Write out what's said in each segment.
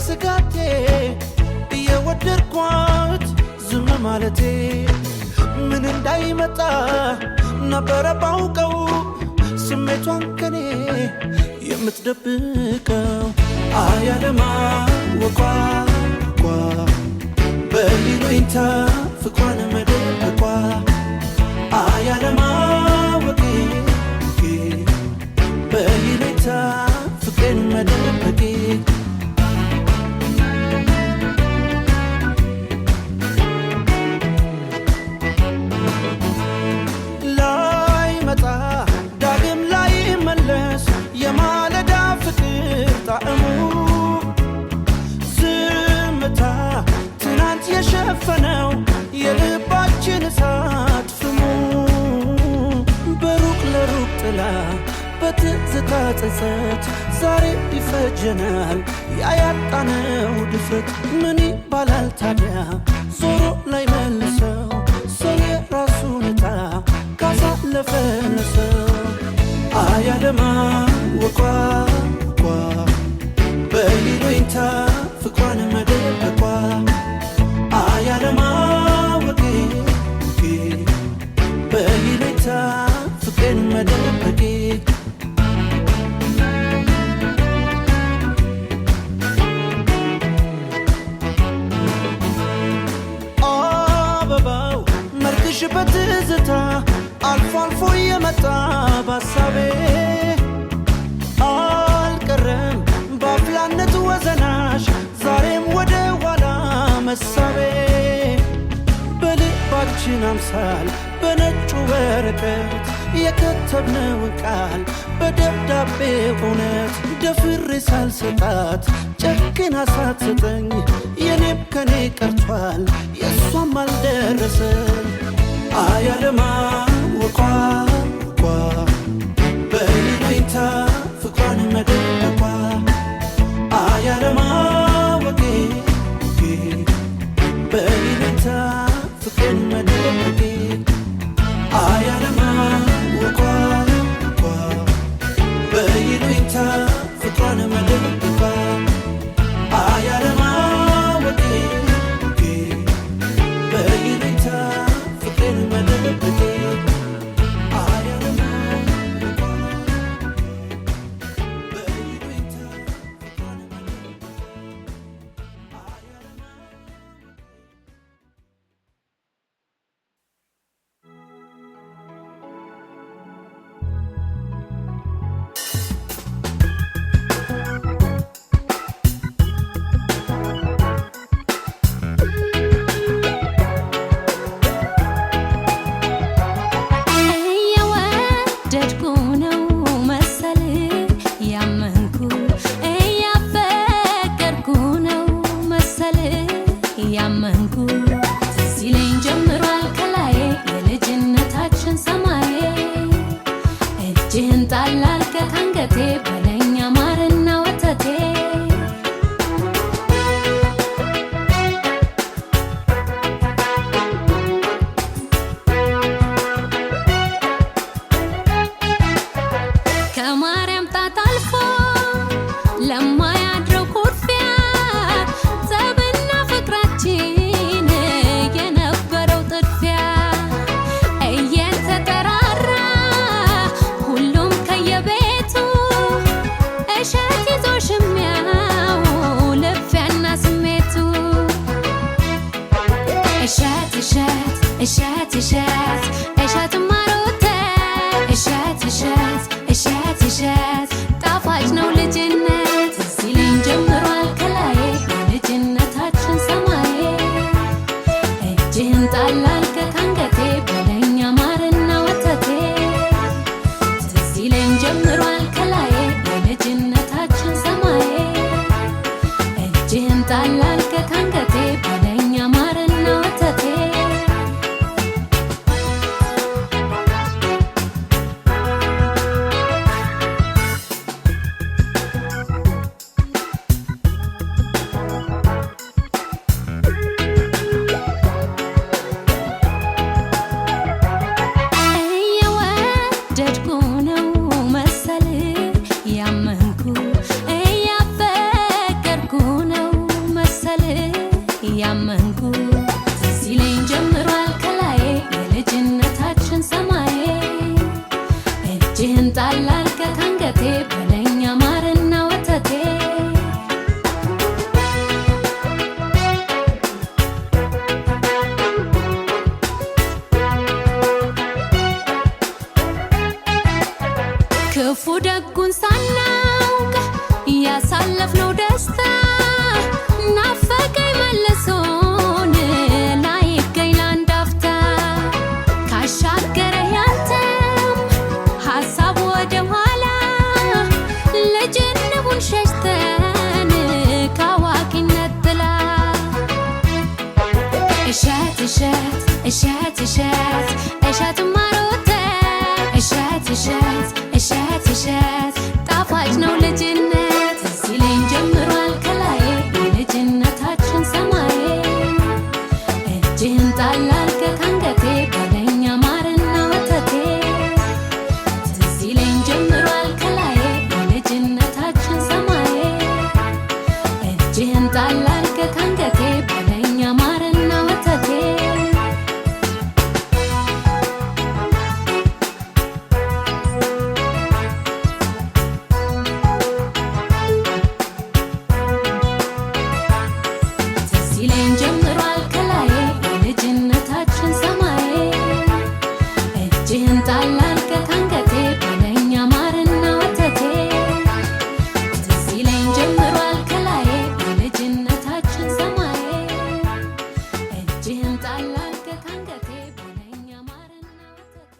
ስጋቴ እየወደድኳት ዝም ማለቴ ምን እንዳይመጣ ነበረ ባውቀው ስሜቷን ከኔ የምትደብቀው አያለማወቋ በይሉኝታ ፍቅሯን መደበቋ አያለማወቄ በይሉኝታ ፍቅሬን መደበቄ ላይ መጣ ዳግም ላይ መለስ የማለዳ ፍቅር ጣዕሙ ዝምታ ትናንት የሸፈነው የልባችን እሳት ፍሙ በሩቅ ለሩቅ ጥላ በትዝታ ጸጸት ዛሬ ይፈጀናል ያያጣነው ድፍረት ምን ይባላል ታዲያ ዞሮ ላይ መልሰው ሰው የራሱን ዕጣ ካሳለፈ ለሰው አያለማወቋ በይሉኝታ ፍቅሯን መደበቋ አያለማወቄ በይሉኝታ ፍቅሬን መደበቄ አበባው መርግሽ በትዝታ አልፎ አልፎ የመጣ ባሳቤ አልቀረም በአፍላነት ወዘናሽ ዛሬም ወደ ኋላ መሳቤ በልባችን አምሳል በነጩ ወረቀት የከተብነውን ቃል በደብዳቤ እውነት ደፍሬ ሳልሰጣት ጨክና ሳትሰጠኝ የኔም ከኔ ቀርቷል የእሷም አልደረሰን አያለማወቋ በይሉኝታ ፍቅሯን መደበቋ አያለማወቄ በይሉኝታ ፍቅሬን መደበቄ አያለማወቋ በይሉኝታ ፍቅሯን መደበቋ አያለማወቄ በይሉኝታ ፍቅሬን መደበቄ ያመንኩ እያፈቀርኩ ነው እሸት እሸት እሸት እሸት ማሮተ እሸት እሸት እሸት እሸት ጣፋጭ ነው ልጅነት ሲለኝ ጀምሯል ከላይ የልጅነታችን ሰማይ እጅህን ጣል አድርገህ ካንገቴ በለኝ ማርና ወተቴ ሲለኝ ጀምሯል ከላይ የልጅነታችን ሰማይ እጅህን ጣል አድርገህ ካንገቴ በለኝ ማርና ወተቴ ሲለኝ ጀምሯል ከላይ የልጅነታችን ሰማይ እጅህን ጣል አድርገህ ካንገቴ በለኝ ማርና ወተቴ ሲለኝ ጀምሯል ከላይ የልጅነታችን ሰማይ እጅህን ጣል አድርገህ ካንገቴ በለኝ ማርና ወተቴ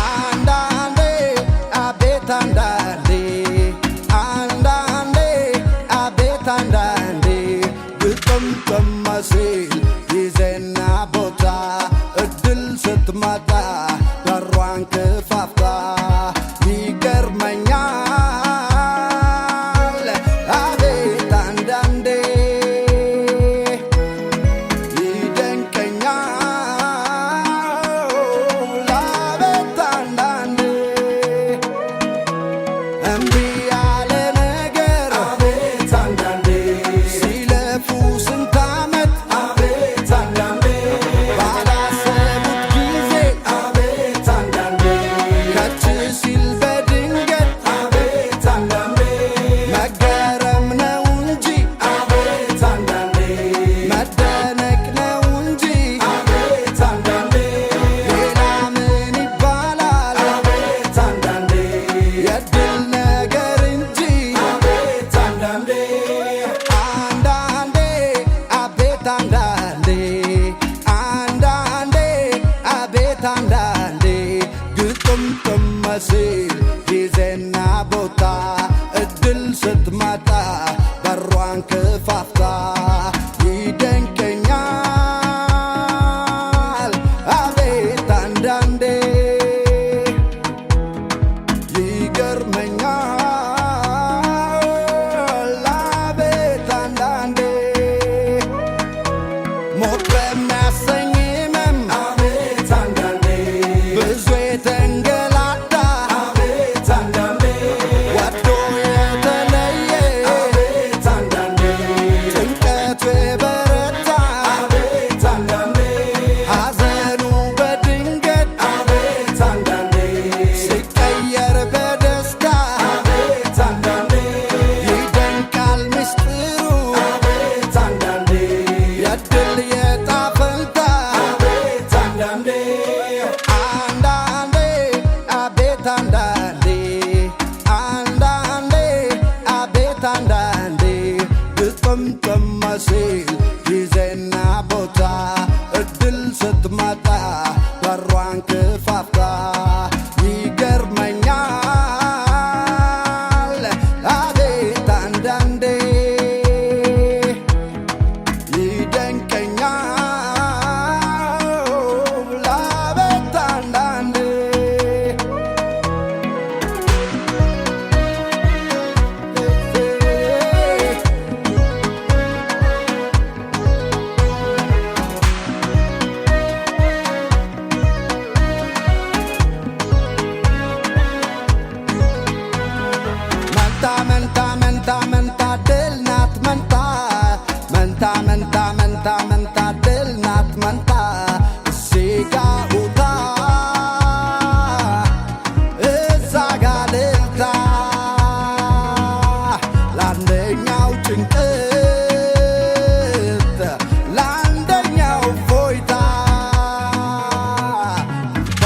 አንዳንዴ አቤት አንዳንዴ አንዳንዴ አቤት አንዳንዴ ግጥምጥም ሲል ጊዜና ቦታ እድል ስትመጣ